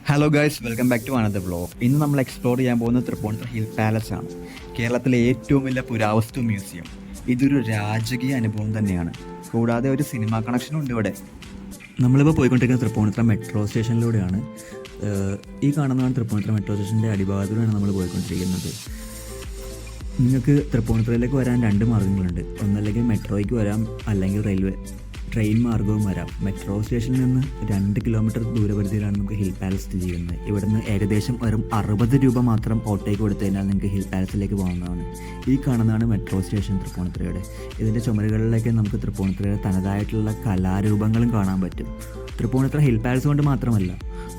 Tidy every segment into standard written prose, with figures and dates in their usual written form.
Hello guys, welcome back to another vlog. ഇന്ന് നമ്മൾ explore ചെയ്യാൻ പോകുന്നത് തൃപ്പൂണിത്തുറ ഹിൽ പാലസ് ആണ്, കേരളത്തിലെ ഏറ്റവും വലിയ പുരാവസ്തു മ്യൂസിയം. ഇതൊരു രാജകീയ അനുഭവം തന്നെയാണ്. കൂടാതെ ഒരു സിനിമാ കണക്ഷനും ഉണ്ട് ഇവിടെ. നമ്മളിപ്പോൾ പോയിക്കൊണ്ടിരിക്കുന്ന തൃപ്പൂണിത്തുറ മെട്രോ സ്റ്റേഷനിലൂടെയാണ്. ഈ കാണുന്നതാണ് തൃപ്പൂണിത്തുറ മെട്രോ സ്റ്റേഷൻ്റെ അടിഭാഗത്തിലൂടെയാണ് നമ്മൾ പോയിക്കൊണ്ടിരിക്കുന്നത്. നിങ്ങൾക്ക് തൃപ്പൂണിത്തുറയിലേക്ക് വരാൻ രണ്ട് മാർഗ്ഗങ്ങളുണ്ട്. ഒന്നല്ലെങ്കിൽ മെട്രോയ്ക്ക് വരാം, അല്ലെങ്കിൽ ട്രെയിൻ മാർഗവും വരാം. മെട്രോ സ്റ്റേഷനിൽ നിന്ന് 2 കിലോമീറ്റർ ദൂരപരിധിയിലാണ് നമുക്ക് ഹിൽ പാലസ് സ്ഥിതി ചെയ്യുന്നത്. ഇവിടുന്ന് ഏകദേശം വെറും 60 രൂപ മാത്രം ഓട്ടോയ്ക്ക് കൊടുത്തു കഴിഞ്ഞാൽ നിങ്ങൾക്ക് ഹിൽ പാലസിലേക്ക് പോകുന്നതാണ്. ഈ കാണുന്നതാണ് മെട്രോ സ്റ്റേഷൻ തൃപ്പൂണിത്തുറയുടെ. ഇതിൻ്റെ ചുമരുകളിലേക്ക് നമുക്ക് തൃപ്പൂണിത്തുറയുടെ തനതായിട്ടുള്ള കലാരൂപങ്ങളും കാണാൻ പറ്റും. തൃപ്പൂണിത്തുറ ഹിൽ പാലസ് കൊണ്ട് മാത്രമല്ല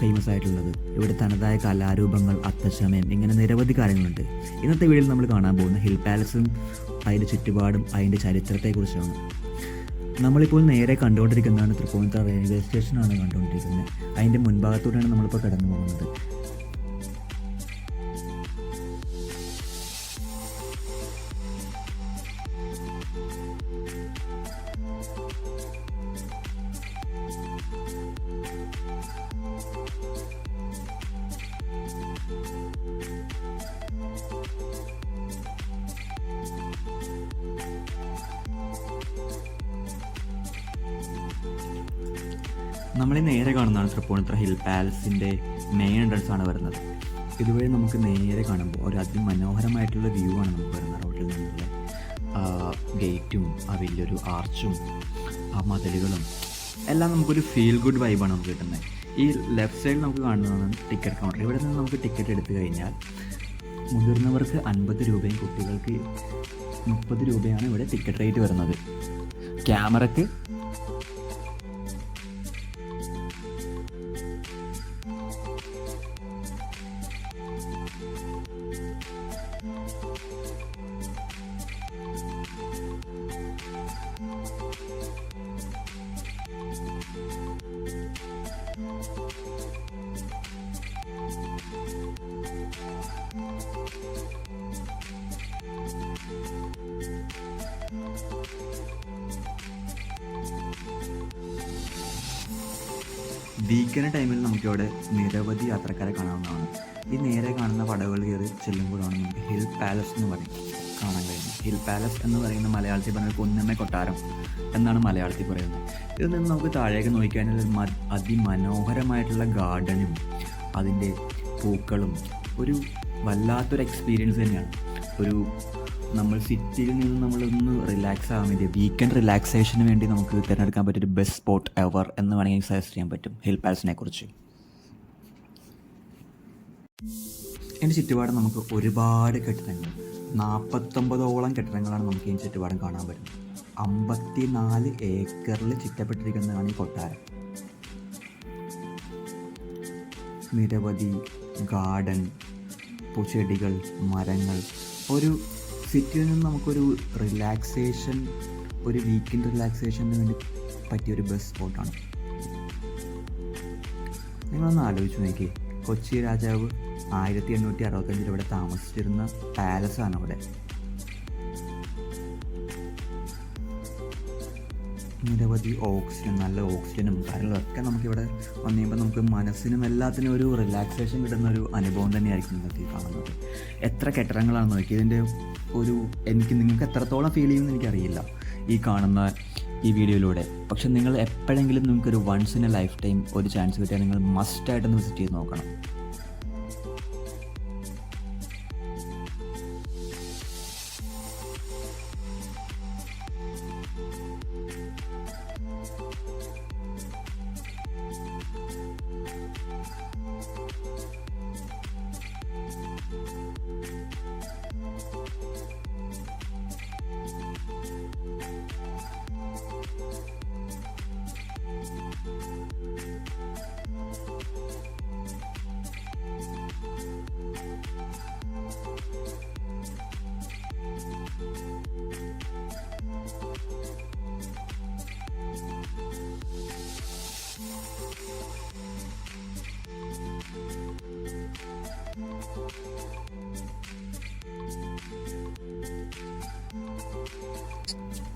ഫേമസ് ആയിട്ടുള്ളത്, ഇവിടെ തനതായ കലാരൂപങ്ങൾ, അത്തച്ചമയം, ഇങ്ങനെ നിരവധി കാര്യങ്ങളുണ്ട്. ഇന്നത്തെ വീഡിയോയിൽ നമ്മൾ കാണാൻ പോകുന്ന ഹിൽ പാലസും അതിൻ്റെ ചുറ്റുപാടും അതിൻ്റെ ചരിത്രത്തെക്കുറിച്ചാണ്. നമ്മളിപ്പോൾ നേരെ കണ്ടുകൊണ്ടിരിക്കുന്നതാണ് തൃപ്പൂണിത്തുറ റെയിൽവേ സ്റ്റേഷനാണ് കണ്ടുകൊണ്ടിരിക്കുന്നത്. അതിൻ്റെ മുൻഭാഗത്തൂടെയാണ് നമ്മളിപ്പോൾ കടന്നു പോകുന്നത്. നമ്മൾ നേരെ കാണുന്നതാണ് തൃപ്പൂണിത്തുറ ഹിൽ പാലസിൻ്റെ മെയിൻ എൻട്രൻസ് ആണ് വരുന്നത്. ഇതുവഴി നമുക്ക് നേരെ കാണുമ്പോൾ ഒരു അതിമനോഹരമായിട്ടുള്ള വ്യൂ ആണ് നമുക്ക് വരുന്നത്. റോഡിൽ നിന്നുള്ള ഗേറ്റും ആ വലിയൊരു ആർച്ചും ആ മതിലുകളും എല്ലാം നമുക്കൊരു ഫീൽ ഗുഡ് വൈബാണ് നമുക്ക് കിട്ടുന്നത്. ഈ ലെഫ്റ്റ് സൈഡിൽ നമുക്ക് കാണുന്നതാണ് ടിക്കറ്റ് കൗണ്ടർ. ഇവിടെ നിന്ന് നമുക്ക് ടിക്കറ്റ് എടുത്തു കഴിഞ്ഞാൽ മുതിർന്നവർക്ക് 50 രൂപയും കുട്ടികൾക്ക് 30 രൂപയാണ് ഇവിടെ ടിക്കറ്റ് റേറ്റ് വരുന്നത്. ക്യാമറയ്ക്ക് വീക്കെൻഡ് ടൈമിൽ നമുക്കിവിടെ നിരവധി യാത്രക്കാരെ കാണാവുന്നതാണ്. ഈ നേരെ കാണുന്ന പടവുകൾ കയറി ചെല്ലുമ്പോഴാണ് നമുക്ക് ഹിൽ പാലസ് എന്ന് പറയും കാണാൻ കഴിയുന്നത്. ഹിൽ പാലസ് എന്ന് പറയുന്ന മലയാളത്തിൽ പറഞ്ഞാൽ പൊന്നമ്മ കൊട്ടാരം എന്നാണ് മലയാളത്തിൽ പറയുന്നത്. ഇതിൽ നിന്ന് നമുക്ക് താഴേക്ക് നോക്കിക്കഴിഞ്ഞാൽ അതിമനോഹരമായിട്ടുള്ള ഗാർഡനും അതിൻ്റെ പൂക്കളും ഒരു വല്ലാത്തൊരു എക്സ്പീരിയൻസ് തന്നെയാണ്. നമ്മൾ സിറ്റിയിൽ നിന്ന് നമ്മളൊന്ന് റിലാക്സ് ആകാൻ വേണ്ടി, വീക്കെൻഡ് റിലാക്സേഷന് വേണ്ടി നമുക്ക് തിരഞ്ഞെടുക്കാൻ പറ്റിയൊരു ബെസ്റ്റ് സ്പോട്ട് എവർ എന്ന് വേണമെങ്കിൽ സജസ്റ്റ് ചെയ്യാൻ പറ്റും ഹിൽ പാലസിനെ കുറിച്ച്. ഇതിൻ്റെ ചുറ്റുപാടും നമുക്ക് ഒരുപാട് കെട്ടിടങ്ങൾ, 49ഓളം കെട്ടിടങ്ങളാണ് നമുക്ക് ഈ ചുറ്റുപാടും കാണാൻ പറ്റുന്നത്. 54 ഏക്കറിൽ ചുറ്റപ്പെട്ടിരിക്കുന്നതാണ് ഈ കൊട്ടാരം. നിരവധി ഗാർഡൻ, പൂച്ചെടികൾ, മരങ്ങൾ. ഒരു സിറ്റിയിൽ നിന്ന് നമുക്കൊരു റിലാക്സേഷൻ, ഒരു വീക്കെൻഡ് റിലാക്സേഷന് വേണ്ടി പറ്റിയൊരു ബെസ്റ്റ് സ്പോട്ടാണ്. നിങ്ങളൊന്ന് ആലോചിച്ച് നോക്കി, കൊച്ചി രാജാവ് 1865 ഇവിടെ താമസിച്ചിരുന്ന പാലസാണ് അവിടെ. നിരവധി ഓക്സിജൻ, നല്ല ഓക്സിജനും കാര്യങ്ങളൊക്കെ നമുക്കിവിടെ വന്നു കഴിയുമ്പോൾ നമുക്ക് മനസ്സിനും എല്ലാത്തിനും ഒരു റിലാക്സേഷൻ കിട്ടുന്ന ഒരു അനുഭവം തന്നെയായിരിക്കും നിങ്ങൾക്ക് കാണുന്നത്. എത്ര കെട്ടിടങ്ങളാണെന്ന് നോക്കി, ഇതിൻ്റെ നിങ്ങൾക്ക് എത്രത്തോളം ഫീൽ ചെയ്യുമെന്ന് എനിക്കറിയില്ല ഈ കാണുന്ന ഈ വീഡിയോയിലൂടെ. പക്ഷെ നിങ്ങൾ എപ്പോഴെങ്കിലും നിങ്ങൾക്കൊരു once in a lifetime ഒരു ചാൻസ് കിട്ടിയാൽ നിങ്ങൾ മസ്റ്റായിട്ടൊന്ന് വിസിറ്റ് ചെയ്ത് നോക്കണം.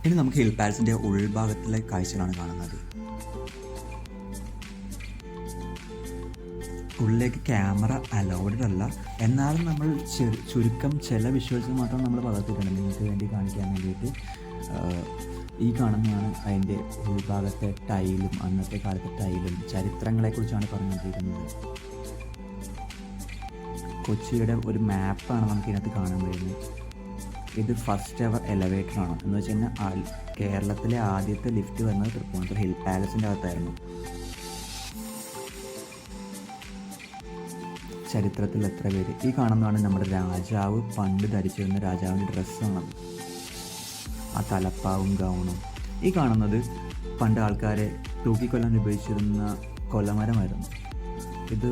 ഇനി നമുക്ക് ഹിൽ പാലസിൻ്റെ ഉൾഭാഗത്തിലെ കാഴ്ചകളാണ് കാണുന്നത്. ഉള്ളിലേക്ക് ക്യാമറ അലൗഡ് അല്ല, എന്നാലും നമ്മൾ ചുരുക്കം ചില വിഷ്വൽസ് മാത്രം നമ്മൾ പകർത്തിയിട്ടുണ്ട് നിങ്ങൾക്ക് വേണ്ടി കാണിക്കാൻ വേണ്ടിയിട്ട്. ഈ കാണുന്നതാണ് അതിൻ്റെ ഉൾഭാഗത്തെ ടൈലും അന്നത്തെ കാലത്തെ ടൈലും ചരിത്രങ്ങളെക്കുറിച്ചാണ് പറഞ്ഞുകൊണ്ടിരിക്കുന്നത്. കൊച്ചിയുടെ ഒരു മാപ്പാണ് നമുക്ക് ഇതിനകത്ത് കാണാൻ കഴിയുന്നത്. ഇത് ഫസ്റ്റ് എവർ എലവേറ്ററാണ്. എന്ന് വെച്ച് കഴിഞ്ഞാൽ കേരളത്തിലെ ആദ്യത്തെ ലിഫ്റ്റ് വരുന്നത് തൃപ്പൂണിത്തുറ ഹിൽ പാലസിൻ്റെ അകത്തായിരുന്നു. ചരിത്രത്തിൽ എത്ര പേര്. ഈ കാണുന്നതാണ് നമ്മുടെ രാജാവ് പണ്ട് ധരിച്ചിരുന്ന രാജാവിൻ്റെ ഡ്രസ്സാണത്, ആ തലപ്പാവും ഗൗണും. ഈ കാണുന്നത് പണ്ട് ആൾക്കാരെ തൂക്കിക്കൊല്ലാൻ ഉപയോഗിച്ചിരുന്ന കൊല്ലമരമായിരുന്നു. ഇത്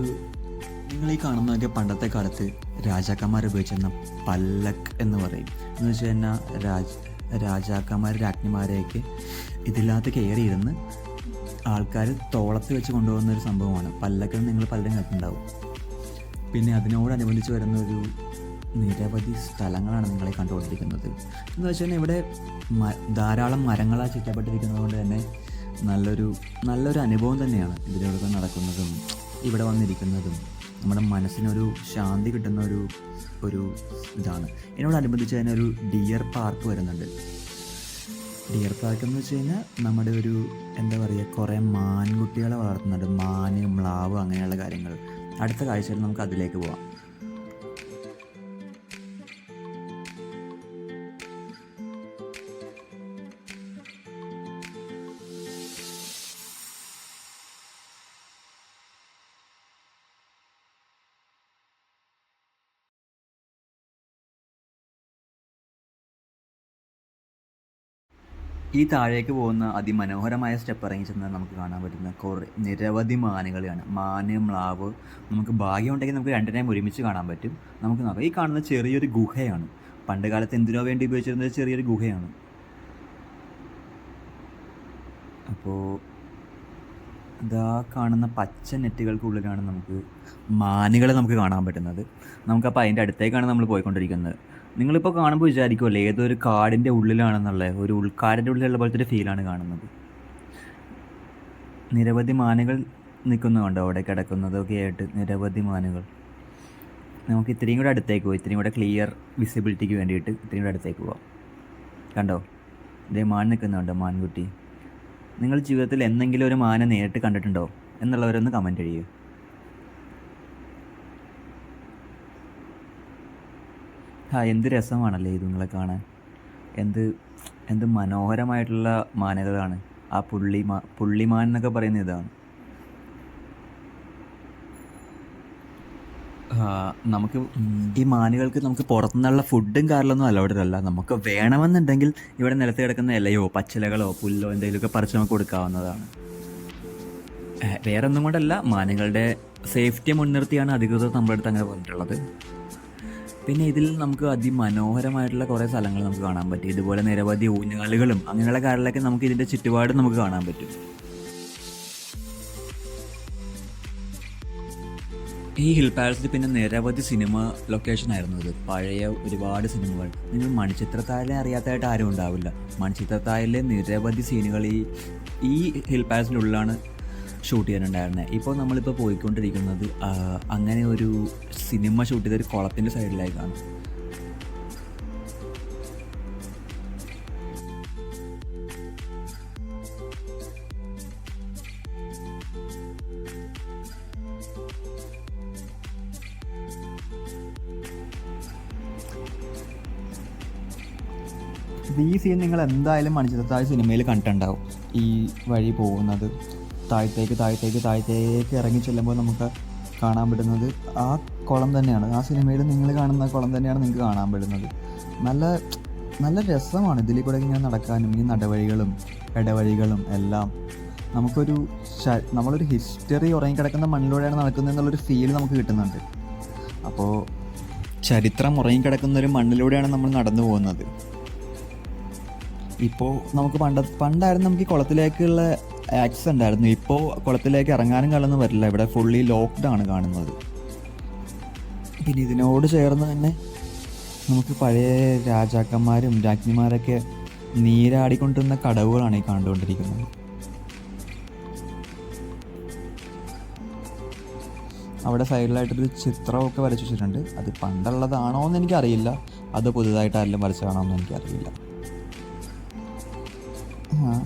നിങ്ങൾ ഈ കാണുന്നതൊക്കെ പണ്ടത്തെ കാലത്ത് രാജാക്കന്മാർ ഉപയോഗിച്ചിരുന്ന പല്ലക്ക് എന്ന് പറയും. എന്ന് വെച്ച് കഴിഞ്ഞാൽ രാജാക്കന്മാർ രാജ്ഞിമാരെയൊക്കെ ഇതിനകത്ത് കയറിയിരുന്ന് ആൾക്കാർ തോളത്ത് വെച്ച് കൊണ്ടുപോകുന്ന ഒരു സംഭവമാണ് പല്ലക്ക്. നിങ്ങൾ പലരും കേട്ടിട്ടുണ്ടാവും. പിന്നെ അതിനോടനുബന്ധിച്ച് വരുന്ന ഒരു നിരവധി സ്ഥലങ്ങളാണ് നിങ്ങളെ കണ്ടുകൊണ്ടിരിക്കുന്നത്. എന്ന് വെച്ച് കഴിഞ്ഞാൽ ഇവിടെ ധാരാളം മരങ്ങളാൽ ചുറ്റപ്പെട്ടിരിക്കുന്നത് കൊണ്ട് തന്നെ നല്ലൊരു അനുഭവം തന്നെയാണ് ഇതിലൂടെ നടക്കുന്നതും ഇവിടെ വന്നിരിക്കുന്നതും. നമ്മുടെ മനസ്സിനൊരു ശാന്തി കിട്ടുന്ന ഒരു ഇതാണ്. ഇതിനോടനുബന്ധിച്ച് തന്നെ ഒരു ഡിയർ പാർക്ക് വരുന്നുണ്ട്. ഡിയർ പാർക്ക് എന്ന് വെച്ച് കഴിഞ്ഞാൽ നമ്മുടെ ഒരു എന്താ പറയുക, കുറേ മാൻകുട്ടികളെ വളർത്തുന്നുണ്ട്. മാന്, മ്ലാവ്, അങ്ങനെയുള്ള കാര്യങ്ങൾ. അടുത്ത കാഴ്ചയിൽ നമുക്ക് അതിലേക്ക് പോവാം. ഈ താഴേക്ക് പോകുന്ന അതിമനോഹരമായ സ്റ്റെപ്പ് ഇറങ്ങി ചെന്നാൽ നമുക്ക് കാണാൻ പറ്റുന്ന നിരവധി മാനുകളെയാണ്. മാന്, മ്ലാവ്. നമുക്ക് ഭാഗ്യമുണ്ടെങ്കിൽ നമുക്ക് രണ്ടിനെയും ഒരുമിച്ച് കാണാൻ പറ്റും. നമുക്ക് നോക്കാം. ഈ കാണുന്ന ചെറിയൊരു ഗുഹയാണ്. പണ്ട് കാലത്ത് എന്തിനോ വേണ്ടി ഉപയോഗിച്ചിരുന്നത് ചെറിയൊരു ഗുഹയാണ്. അപ്പോൾ ഇതാ കാണുന്ന പച്ച നെറ്റുകൾക്കുള്ളിലാണ് നമുക്ക് മാനുകളെ നമുക്ക് കാണാൻ പറ്റുന്നത്. നമുക്കപ്പോൾ അതിൻ്റെ അടുത്തേക്കാണ് നമ്മൾ പോയിക്കൊണ്ടിരിക്കുന്നത്. നിങ്ങളിപ്പോൾ കാണുമ്പോൾ വിചാരിക്കുമല്ലോ ഏതൊരു കാടിൻ്റെ ഉള്ളിലാണെന്നുള്ളത്. ഒരു ഉൾക്കാടിൻ്റെ ഉള്ളിലുള്ള പോലത്തെ ഒരു ഫീലാണ് കാണുന്നത്. നിരവധി മാനുകൾ നിൽക്കുന്നുണ്ടോ അവിടെ കിടക്കുന്നതൊക്കെ ആയിട്ട്. നിരവധി മാനുകൾ. നമുക്ക് ഇത്രയും കൂടെ അടുത്തേക്ക് പോകാം. ഇത്രയും കൂടെ ക്ലിയർ വിസിബിലിറ്റിക്ക് വേണ്ടിയിട്ട് ഇത്രയും കൂടെ അടുത്തേക്ക് പോവാം. കണ്ടോ, ഇതേ മാൻ നിൽക്കുന്നുണ്ടോ, മാൻകുട്ടി. നിങ്ങൾ ജീവിതത്തിൽ എന്തെങ്കിലും ഒരു മാനെ നേരിട്ട് കണ്ടിട്ടുണ്ടോ എന്നുള്ളവരൊന്ന് കമൻറ്റ് ചെയ്യുക. എന്ത് രസമാണല്ലേ ഇതുങ്ങളെ കാണാൻ. എന്ത് മനോഹരമായിട്ടുള്ള മാനുകളാണ്. ആ പുള്ളിമാൻ എന്നൊക്കെ പറയുന്ന ഇതാണ്. നമുക്ക് ഈ മാനുകൾക്ക് നമുക്ക് പുറത്തുനിന്നുള്ള ഫുഡും കാര്യങ്ങളൊന്നും അലൗഡ് അല്ല. നമുക്ക് വേണമെന്നുണ്ടെങ്കിൽ ഇവിടെ നിലത്ത് കിടക്കുന്ന ഇലയോ പച്ചിലകളോ പുല്ലോ എന്തെങ്കിലുമൊക്കെ പറിച്ച് നമുക്ക് കൊടുക്കാവുന്നതാണ്. വേറെ ഒന്നും കൊണ്ടല്ല, മാനുകളുടെ സേഫ്റ്റിയെ മുൻനിർത്തിയാണ് അധികൃതർ നമ്മുടെ അടുത്ത് അങ്ങനെ പറഞ്ഞിട്ടുള്ളത്. പിന്നെ ഇതിൽ നമുക്ക് അതിമനോഹരമായിട്ടുള്ള കുറേ സ്ഥലങ്ങൾ നമുക്ക് കാണാൻ പറ്റും. ഇതുപോലെ നിരവധി ഊഞ്ഞാലുകളും അങ്ങനെയുള്ള കാര്യങ്ങളൊക്കെ നമുക്ക് ഇതിൻ്റെ ചുറ്റുപാട് നമുക്ക് കാണാൻ പറ്റും. ഈ ഹിൽ പാലസിൽ പിന്നെ നിരവധി സിനിമ ലൊക്കേഷനായിരുന്നു ഇത്. പഴയ ഒരുപാട് സിനിമകൾ. നിങ്ങൾ മണിച്ചിത്രത്താഴിലെ അറിയാത്തതായിട്ട് ആരും ഉണ്ടാവില്ല. മണിച്ചിത്രത്താഴിലെ നിരവധി സീനുകൾ ഈ ഹിൽ പാലസിനുള്ളിലാണ് ഷൂട്ട് ചെയ്യാനുണ്ടായിരുന്നത്. ഇപ്പോൾ നമ്മളിപ്പോൾ പോയിക്കൊണ്ടിരിക്കുന്നത് അങ്ങനെ ഒരു സിനിമ ഷൂട്ട് ചെയ്തൊരു കുളത്തിൻ്റെ സൈഡിലേക്കാണ്. ഈ സീൻ നിങ്ങൾ എന്തായാലും മണിച്ചിത്രത്താഴ് സിനിമയിൽ കണ്ടിട്ടുണ്ടാവും. ഈ വഴി പോകുന്നത് താഴത്തേക്ക് ഇറങ്ങി ചെല്ലുമ്പോൾ നമുക്ക് കാണാൻ പറ്റുന്നത് ആ കുളം തന്നെയാണ്. ആ സിനിമയിൽ നിങ്ങൾ കാണുന്ന കുളം തന്നെയാണ് നിങ്ങൾക്ക് കാണാൻ പറ്റുന്നത്. നല്ല രസമാണ് ഇതിൽ കൂടെ ഇങ്ങനെ നടക്കാനും. ഈ നടവഴികളും ഇടവഴികളും എല്ലാം നമ്മളൊരു ഹിസ്റ്ററി ഉറങ്ങിക്കിടക്കുന്ന മണ്ണിലൂടെയാണ് നടക്കുന്നത് എന്നുള്ളൊരു ഫീൽ നമുക്ക് കിട്ടുന്നുണ്ട്. അപ്പോൾ ചരിത്രം ഉറങ്ങിക്കിടക്കുന്നൊരു മണ്ണിലൂടെയാണ് നമ്മൾ നടന്നു പോകുന്നത്. ഇപ്പോൾ നമുക്ക് പണ്ടായിരുന്നു നമുക്ക് ഈ കുളത്തിലേക്കുള്ള ആക്സസ് ഉണ്ടായിരുന്നു. ഇപ്പോൾ കുളത്തിലേക്ക് ഇറങ്ങാനും കാലൊന്നും വരില്ല. ഇവിടെ ഫുള്ളി ലോക്ക്ഡ് ആണ് കാണുന്നത്. പിന്നെ ഇതിനോട് ചേർന്ന് തന്നെ നമുക്ക് പഴയ രാജാക്കന്മാരും രാജ്ഞിമാരൊക്കെ നീരാടിക്കൊണ്ടിരുന്ന കടവുകളാണ് ഈ കണ്ടുകൊണ്ടിരിക്കുന്നത്. അവിടെ സൈഡിലായിട്ടൊരു ചിത്രമൊക്കെ വരച്ചു വെച്ചിട്ടുണ്ട്. അത് പണ്ടുള്ളതാണോ എന്ന് എനിക്കറിയില്ല, അത് പുതുതായിട്ട് ആരെങ്കിലും വരച്ചതാണോ എന്ന് എനിക്കറിയില്ല.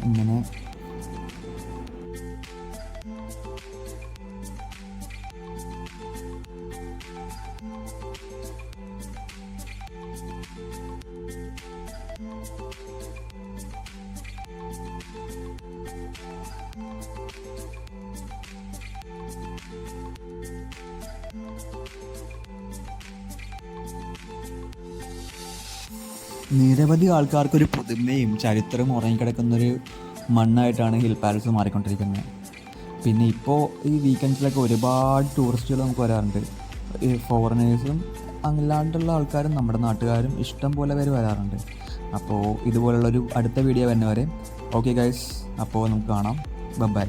ഇങ്ങനെ നിരവധി ആൾക്കാർക്കൊരു പുതുമയും ചരിത്രവും ഉറങ്ങിക്കിടക്കുന്നൊരു മണ്ണായിട്ടാണ് ഹിൽ പാലസ് മാറിക്കൊണ്ടിരിക്കുന്നത്. പിന്നെ ഇപ്പോൾ ഈ വീക്കെൻഡ്സിലൊക്കെ ഒരുപാട് ടൂറിസ്റ്റുകൾ നമുക്ക് വരാറുണ്ട്. ഈ ഫോറിനേഴ്സും അല്ലാണ്ടുള്ള ആൾക്കാരും നമ്മുടെ നാട്ടുകാരും ഇഷ്ടം പോലെ പേര് വരാറുണ്ട്. അപ്പോൾ ഇതുപോലുള്ളൊരു അടുത്ത വീഡിയോ വരുന്നവരെ ഓക്കെ ഗൈസ്, അപ്പോൾ നമുക്ക് കാണാം. ബൈ.